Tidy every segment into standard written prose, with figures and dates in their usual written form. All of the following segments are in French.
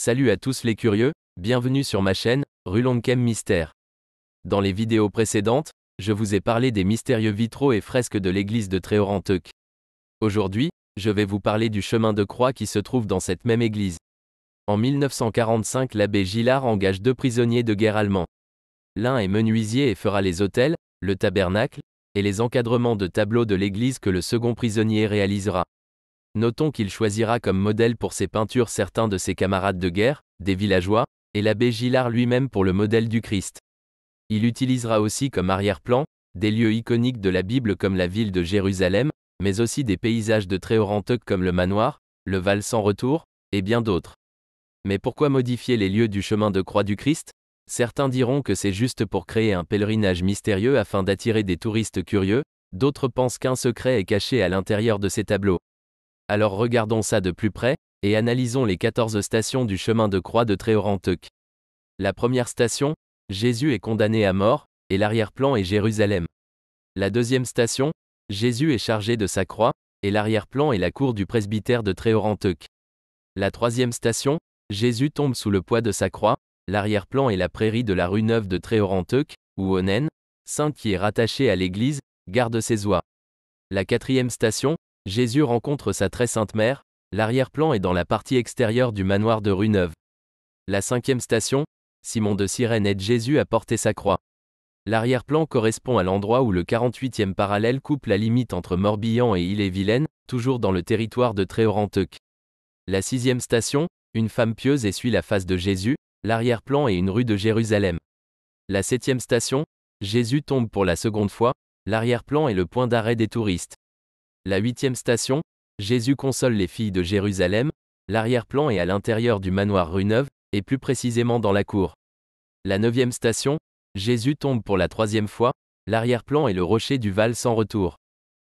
Salut à tous les curieux, bienvenue sur ma chaîne, Rulonkem Mystère. Dans les vidéos précédentes, je vous ai parlé des mystérieux vitraux et fresques de l'église de Tréoranteuc. Aujourd'hui, je vais vous parler du chemin de croix qui se trouve dans cette même église. En 1945, l'abbé Gillard engage 2 prisonniers de guerre allemands. L'un est menuisier et fera les autels, le tabernacle, et les encadrements de tableaux de l'église que le second prisonnier réalisera. Notons qu'il choisira comme modèle pour ses peintures certains de ses camarades de guerre, des villageois, et l'abbé Gillard lui-même pour le modèle du Christ. Il utilisera aussi comme arrière-plan, des lieux iconiques de la Bible comme la ville de Jérusalem, mais aussi des paysages de Tréoranteuc comme le manoir, le Val sans retour, et bien d'autres. Mais pourquoi modifier les lieux du chemin de croix du Christ? Certains diront que c'est juste pour créer un pèlerinage mystérieux afin d'attirer des touristes curieux, d'autres pensent qu'un secret est caché à l'intérieur de ces tableaux. Alors regardons ça de plus près, et analysons les 14 stations du chemin de croix de Tréoranteuc. La première station, Jésus est condamné à mort, et l'arrière-plan est Jérusalem. La deuxième station, Jésus est chargé de sa croix, et l'arrière-plan est la cour du presbytère de Tréoranteuc. La troisième station, Jésus tombe sous le poids de sa croix, l'arrière-plan est la prairie de la rue Neuve de Tréoranteuc, ou Onen, sainte qui est rattachée à l'église, gare de ses oies. La quatrième station, Jésus rencontre sa très sainte mère, l'arrière-plan est dans la partie extérieure du manoir de rue Neuve. La cinquième station, Simon de Cyrène aide Jésus à porter sa croix. L'arrière-plan correspond à l'endroit où le 48e parallèle coupe la limite entre Morbihan et Ille-et-Vilaine, toujours dans le territoire de Tréoranteuc. La sixième station, une femme pieuse essuie la face de Jésus, l'arrière-plan est une rue de Jérusalem. La septième station, Jésus tombe pour la seconde fois, l'arrière-plan est le point d'arrêt des touristes. La huitième station, Jésus console les filles de Jérusalem, l'arrière-plan est à l'intérieur du manoir rue Neuve, et plus précisément dans la cour. La neuvième station, Jésus tombe pour la troisième fois, l'arrière-plan est le rocher du Val sans retour.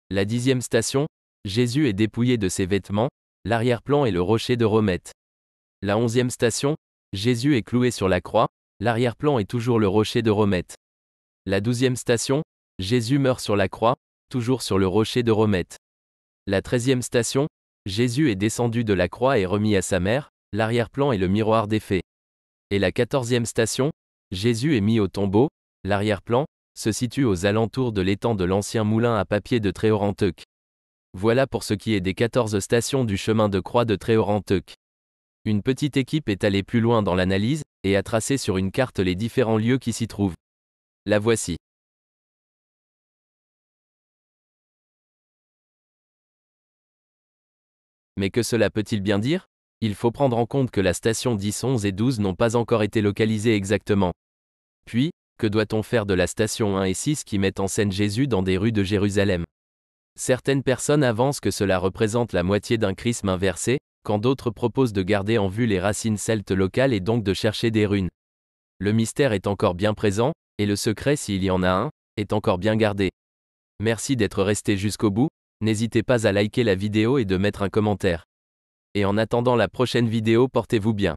La dixième station, Jésus est dépouillé de ses vêtements, l'arrière-plan est le rocher de Romette. La onzième station, Jésus est cloué sur la croix, l'arrière-plan est toujours le rocher de Romette. La douzième station, Jésus meurt sur la croix, toujours sur le rocher de Romette. La 13e station, Jésus est descendu de la croix et remis à sa mère, l'arrière-plan est le miroir des faits. Et la 14e station, Jésus est mis au tombeau, l'arrière-plan, se situe aux alentours de l'étang de l'ancien moulin à papier de Tréoranteuc. Voilà pour ce qui est des 14 stations du chemin de croix de Tréoranteuc. Une petite équipe est allée plus loin dans l'analyse, et a tracé sur une carte les différents lieux qui s'y trouvent. La voici. Mais que cela peut-il bien dire? Il faut prendre en compte que la station 10, 11 et 12 n'ont pas encore été localisées exactement. Puis, que doit-on faire de la station 1 et 6 qui mettent en scène Jésus dans des rues de Jérusalem? Certaines personnes avancent que cela représente la moitié d'un chrisme inversé, quand d'autres proposent de garder en vue les racines celtes locales et donc de chercher des runes. Le mystère est encore bien présent, et le secret, s'il y en a un, est encore bien gardé. Merci d'être resté jusqu'au bout. N'hésitez pas à liker la vidéo et de mettre un commentaire. Et en attendant la prochaine vidéo, portez-vous bien.